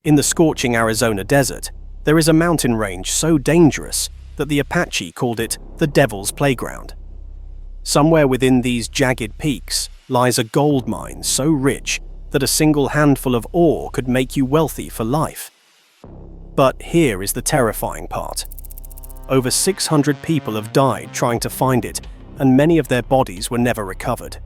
In the scorching Arizona desert, there is a mountain range so dangerous that the Apache called it the Devil's Playground. Somewhere within these jagged peaks lies a gold mine so rich that a single handful of ore could make you wealthy for life. But here is the terrifying part. Over 600 people have died trying to find it, and many of their bodies were never recovered.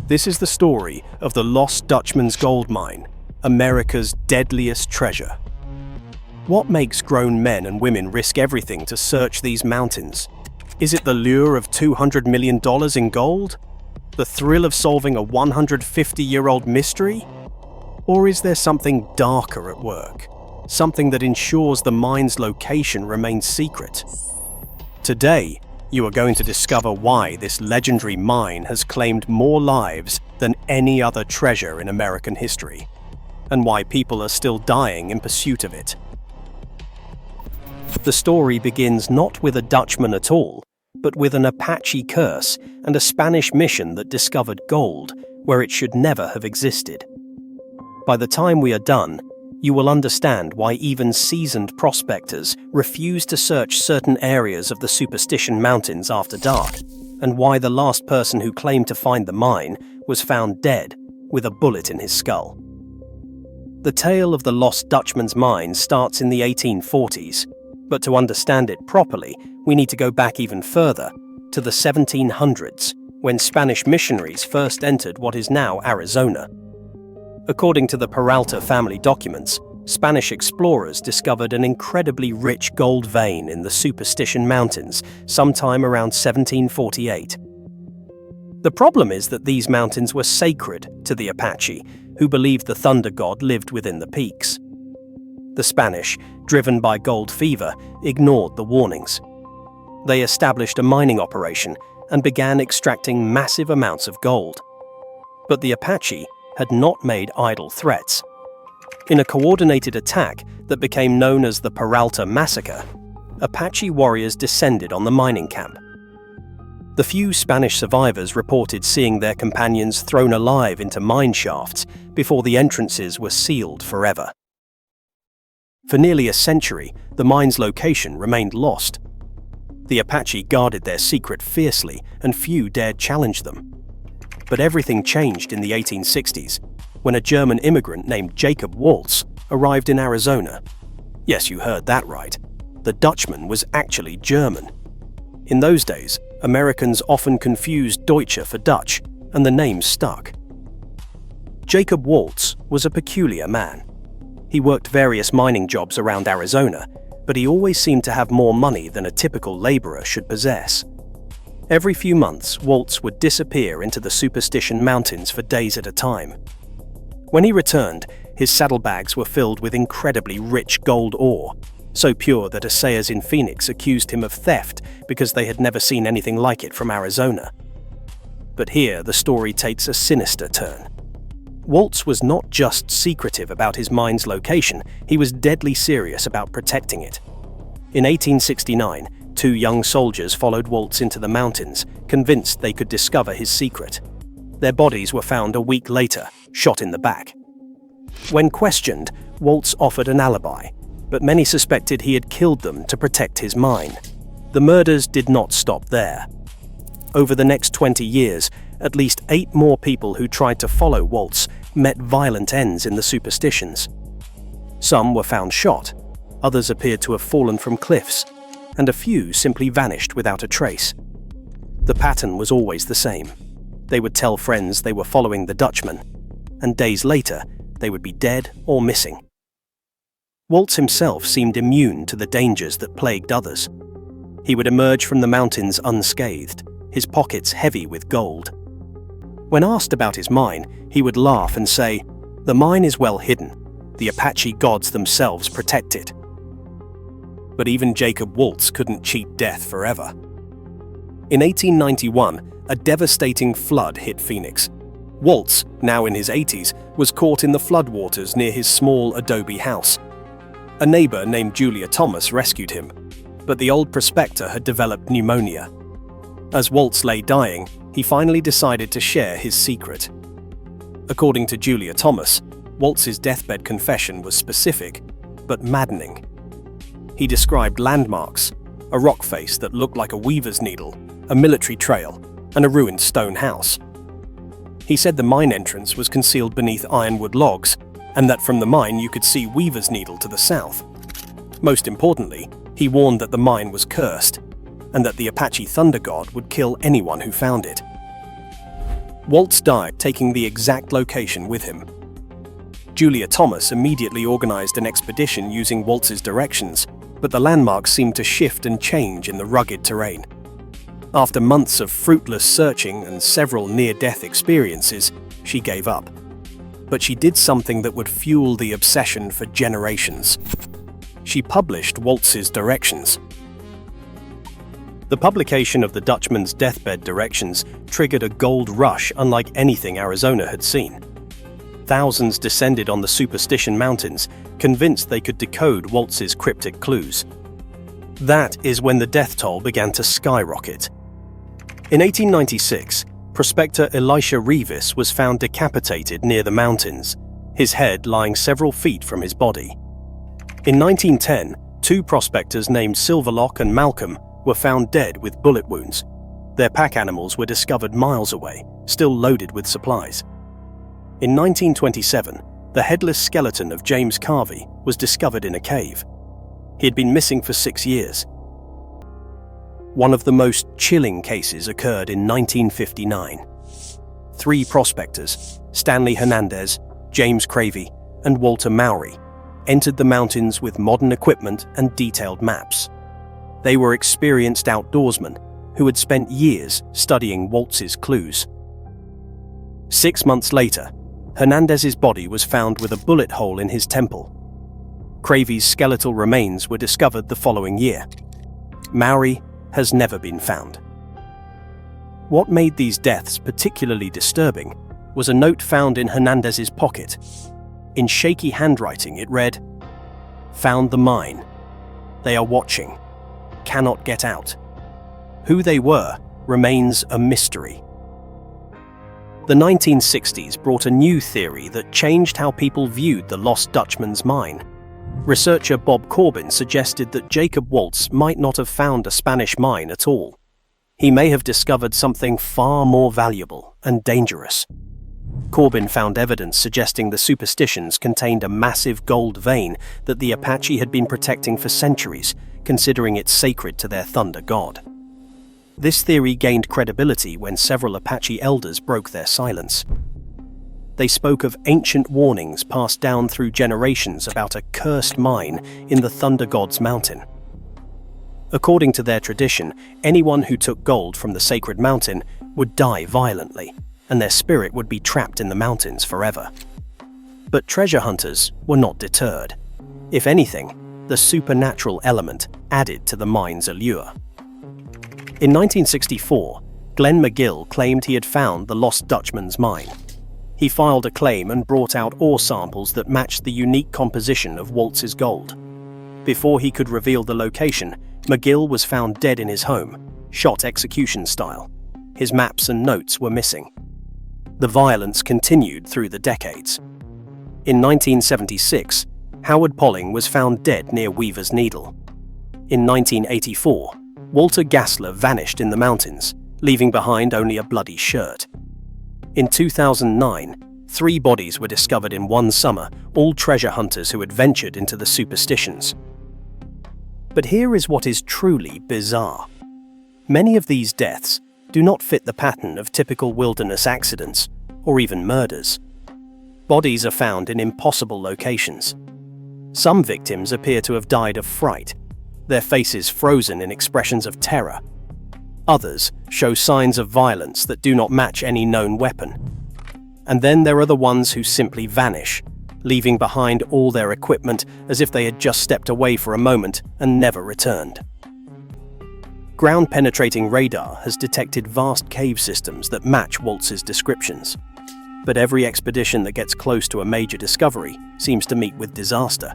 This is the story of the Lost Dutchman's gold mine, America's deadliest treasure. What makes grown men and women risk everything to search these mountains? Is it the lure of $200 million in gold? The thrill of solving a 150-year-old mystery? Or is there something darker at work? Something that ensures the mine's location remains secret? Today, you are going to discover why this legendary mine has claimed more lives than any other treasure in American history, and why people are still dying in pursuit of it. The story begins not with a Dutchman at all, but with an Apache curse and a Spanish mission that discovered gold where it should never have existed. By the time we are done, you will understand why even seasoned prospectors refuse to search certain areas of the Superstition Mountains after dark, and why the last person who claimed to find the mine was found dead with a bullet in his skull. The tale of the Lost Dutchman's Mine starts in the 1840s, but to understand it properly, we need to go back even further, to the 1700s, when Spanish missionaries first entered what is now Arizona. According to the Peralta family documents, Spanish explorers discovered an incredibly rich gold vein in the Superstition Mountains sometime around 1748. The problem is that these mountains were sacred to the Apache, who believed the thunder god lived within the peaks. The Spanish, driven by gold fever, ignored the warnings. They established a mining operation and began extracting massive amounts of gold. But the Apache had not made idle threats. In a coordinated attack that became known as the Peralta massacre, Apache warriors descended on the mining camp. The few Spanish survivors reported seeing their companions thrown alive into mine shafts before the entrances were sealed forever. For nearly a century, the mine's location remained lost. The Apache guarded their secret fiercely, and few dared challenge them. But everything changed in the 1860s, when a German immigrant named Jacob Waltz arrived in Arizona. Yes, you heard that right. The Dutchman was actually German. In those days, Americans often confused Deutsche for Dutch, and the name stuck. Jacob Waltz was a peculiar man. He worked various mining jobs around Arizona, but he always seemed to have more money than a typical laborer should possess. Every few months, Waltz would disappear into the Superstition Mountains for days at a time. When he returned, his saddlebags were filled with incredibly rich gold ore, so pure that assayers in Phoenix accused him of theft because they had never seen anything like it from Arizona. But here, the story takes a sinister turn. Waltz was not just secretive about his mine's location, he was deadly serious about protecting it. In 1869, 2 young soldiers followed Waltz into the mountains, convinced they could discover his secret. Their bodies were found a week later, shot in the back. When questioned, Waltz offered an alibi, but many suspected he had killed them to protect his mine. The murders did not stop there. Over the next 20 years, at least 8 more people who tried to follow Waltz met violent ends in the Superstitions. Some were found shot, others appeared to have fallen from cliffs, and a few simply vanished without a trace. The pattern was always the same. They would tell friends they were following the Dutchman, and days later, they would be dead or missing. Waltz himself seemed immune to the dangers that plagued others. He would emerge from the mountains unscathed, his pockets heavy with gold. When asked about his mine, he would laugh and say, "The mine is well hidden. The Apache gods themselves protect it." But even Jacob Waltz couldn't cheat death forever. In 1891, a devastating flood hit Phoenix. Waltz, now in his 80s, was caught in the floodwaters near his small adobe house. A neighbor named Julia Thomas rescued him, but the old prospector had developed pneumonia. As Waltz lay dying, he finally decided to share his secret. According to Julia Thomas, Waltz's deathbed confession was specific, but maddening. He described landmarks, a rock face that looked like a weaver's needle, a military trail, and a ruined stone house. He said the mine entrance was concealed beneath ironwood logs, and that from the mine you could see Weaver's Needle to the south. Most importantly, he warned that the mine was cursed, and that the Apache thunder god would kill anyone who found it. Waltz died taking the exact location with him. Julia Thomas immediately organized an expedition using Waltz's directions, but the landmarks seemed to shift and change in the rugged terrain. After months of fruitless searching and several near-death experiences, she gave up. But she did something that would fuel the obsession for generations. She published Waltz's directions. The publication of the Dutchman's deathbed directions triggered a gold rush unlike anything Arizona had seen. Thousands descended on the Superstition Mountains, convinced they could decode Waltz's cryptic clues. That is when the death toll began to skyrocket. In 1896, prospector Elisha Revis was found decapitated near the mountains, his head lying several feet from his body. In 1910, two prospectors named Silverlock and Malcolm were found dead with bullet wounds. Their pack animals were discovered miles away, still loaded with supplies. In 1927, the headless skeleton of James Carvey was discovered in a cave. He had been missing for 6 years. One of the most chilling cases occurred in 1959. 3 prospectors, Stanley Hernandez, James Cravey, and Walter Mowry, entered the mountains with modern equipment and detailed maps. They were experienced outdoorsmen who had spent years studying Waltz's clues. 6 months later, Hernandez's body was found with a bullet hole in his temple. Cravey's skeletal remains were discovered the following year. Mowry has never been found. What made these deaths particularly disturbing was a note found in Hernandez's pocket. In shaky handwriting it read, "Found the mine. They are watching. Cannot get out." Who they were remains a mystery. The 1960s brought a new theory that changed how people viewed the Lost Dutchman Mine. Researcher Bob Corbin suggested that Jacob Waltz might not have found a Spanish mine at all. He may have discovered something far more valuable and dangerous. Corbin found evidence suggesting the Superstitions contained a massive gold vein that the Apache had been protecting for centuries, considering it sacred to their thunder god. This theory gained credibility when several Apache elders broke their silence. They spoke of ancient warnings passed down through generations about a cursed mine in the thunder god's mountain. According to their tradition, anyone who took gold from the sacred mountain would die violently, and their spirit would be trapped in the mountains forever. But treasure hunters were not deterred. If anything, the supernatural element added to the mine's allure. In 1964, Glenn McGill claimed he had found the Lost Dutchman Mine. He filed a claim and brought out ore samples that matched the unique composition of Waltz's gold. Before he could reveal the location, McGill was found dead in his home, shot execution style. His maps and notes were missing. The violence continued through the decades. In 1976, Howard Polling was found dead near Weaver's Needle. In 1984, Walter Gassler vanished in the mountains, leaving behind only a bloody shirt. In 2009, 3 bodies were discovered in one summer, all treasure hunters who had ventured into the Superstitions. But here is what is truly bizarre. Many of these deaths do not fit the pattern of typical wilderness accidents, or even murders. Bodies are found in impossible locations. Some victims appear to have died of fright, their faces frozen in expressions of terror. Others show signs of violence that do not match any known weapon. And then there are the ones who simply vanish, leaving behind all their equipment as if they had just stepped away for a moment and never returned. Ground-penetrating radar has detected vast cave systems that match Waltz's descriptions. But every expedition that gets close to a major discovery seems to meet with disaster.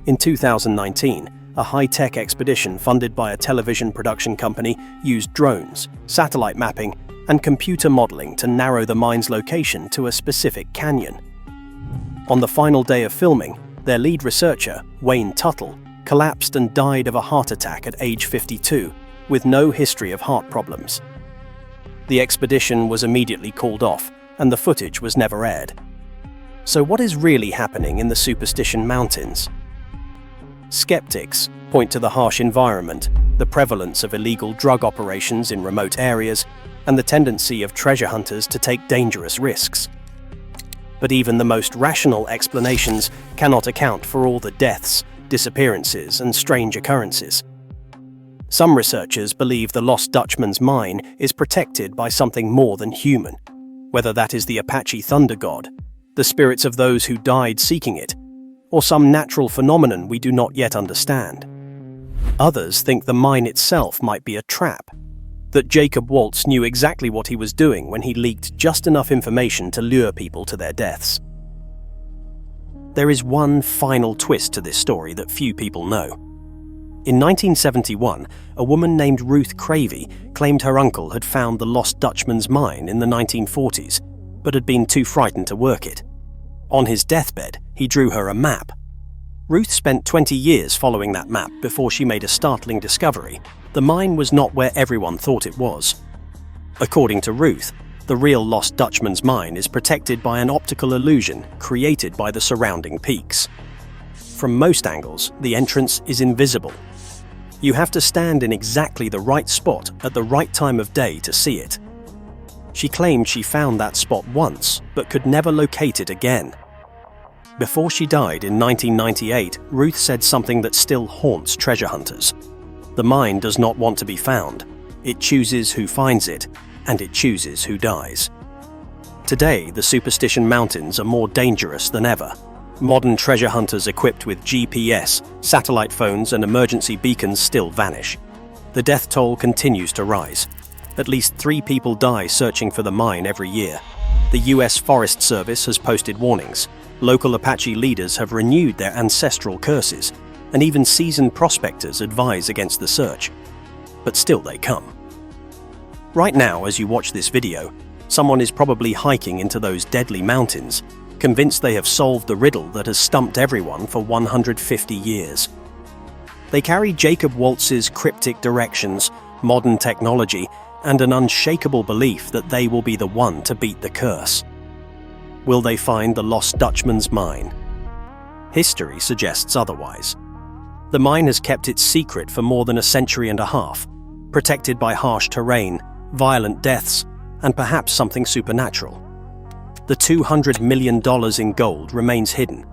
In 2019, a high-tech expedition funded by a television production company used drones, satellite mapping, and computer modeling to narrow the mine's location to a specific canyon. On the final day of filming, their lead researcher, Wayne Tuttle, collapsed and died of a heart attack at age 52, with no history of heart problems. The expedition was immediately called off, and the footage was never aired. So what is really happening in the Superstition Mountains? Skeptics point to the harsh environment, the prevalence of illegal drug operations in remote areas, and the tendency of treasure hunters to take dangerous risks. But even the most rational explanations cannot account for all the deaths, disappearances, and strange occurrences. Some researchers believe the Lost Dutchman's Mine is protected by something more than human, whether that is the Apache thunder god, the spirits of those who died seeking it, or some natural phenomenon we do not yet understand. Others think the mine itself might be a trap, that Jacob Waltz knew exactly what he was doing when he leaked just enough information to lure people to their deaths. There is one final twist to this story that few people know. In 1971, a woman named Ruth Cravey claimed her uncle had found the Lost Dutchman's Mine in the 1940s, but had been too frightened to work it. On his deathbed, he drew her a map. Ruth spent 20 years following that map before she made a startling discovery. The mine was not where everyone thought it was. According to Ruth, the real Lost Dutchman's Mine is protected by an optical illusion created by the surrounding peaks. From most angles, the entrance is invisible. You have to stand in exactly the right spot at the right time of day to see it. She claimed she found that spot once, but could never locate it again. Before she died in 1998, Ruth said something that still haunts treasure hunters. The mine does not want to be found. It chooses who finds it, and it chooses who dies. Today, the Superstition Mountains are more dangerous than ever. Modern treasure hunters equipped with GPS, satellite phones, and emergency beacons still vanish. The death toll continues to rise. At least 3 people die searching for the mine every year. The US Forest Service has posted warnings. Local Apache leaders have renewed their ancestral curses, and even seasoned prospectors advise against the search. But still they come. Right now, as you watch this video, someone is probably hiking into those deadly mountains, convinced they have solved the riddle that has stumped everyone for 150 years. They carry Jacob Waltz's cryptic directions, modern technology, and an unshakable belief that they will be the one to beat the curse. Will they find the Lost Dutchman's Mine? History suggests otherwise. The mine has kept its secret for more than a century and a half, protected by harsh terrain, violent deaths, and perhaps something supernatural. The $200 million in gold remains hidden,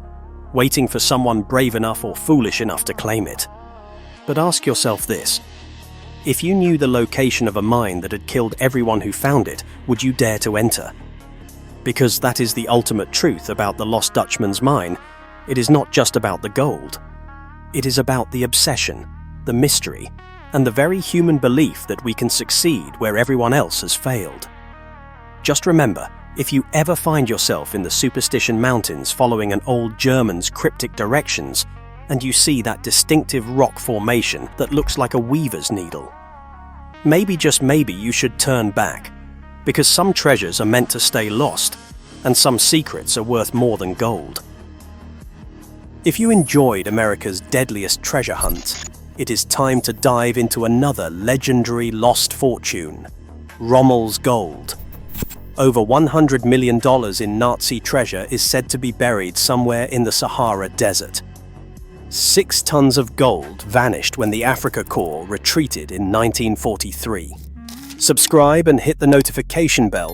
waiting for someone brave enough or foolish enough to claim it. But ask yourself this: if you knew the location of a mine that had killed everyone who found it, would you dare to enter? Because that is the ultimate truth about the Lost Dutchman's Mine. It is not just about the gold. It is about the obsession, the mystery, and the very human belief that we can succeed where everyone else has failed. Just remember, if you ever find yourself in the Superstition Mountains following an old German's cryptic directions, and you see that distinctive rock formation that looks like a weaver's needle, maybe, just maybe, you should turn back, because some treasures are meant to stay lost, and some secrets are worth more than gold. If you enjoyed America's deadliest treasure hunt, it is time to dive into another legendary lost fortune, Rommel's gold. Over $100 million in Nazi treasure is said to be buried somewhere in the Sahara Desert. 6 tons of gold vanished when the Afrika Korps retreated in 1943. Subscribe and hit the notification bell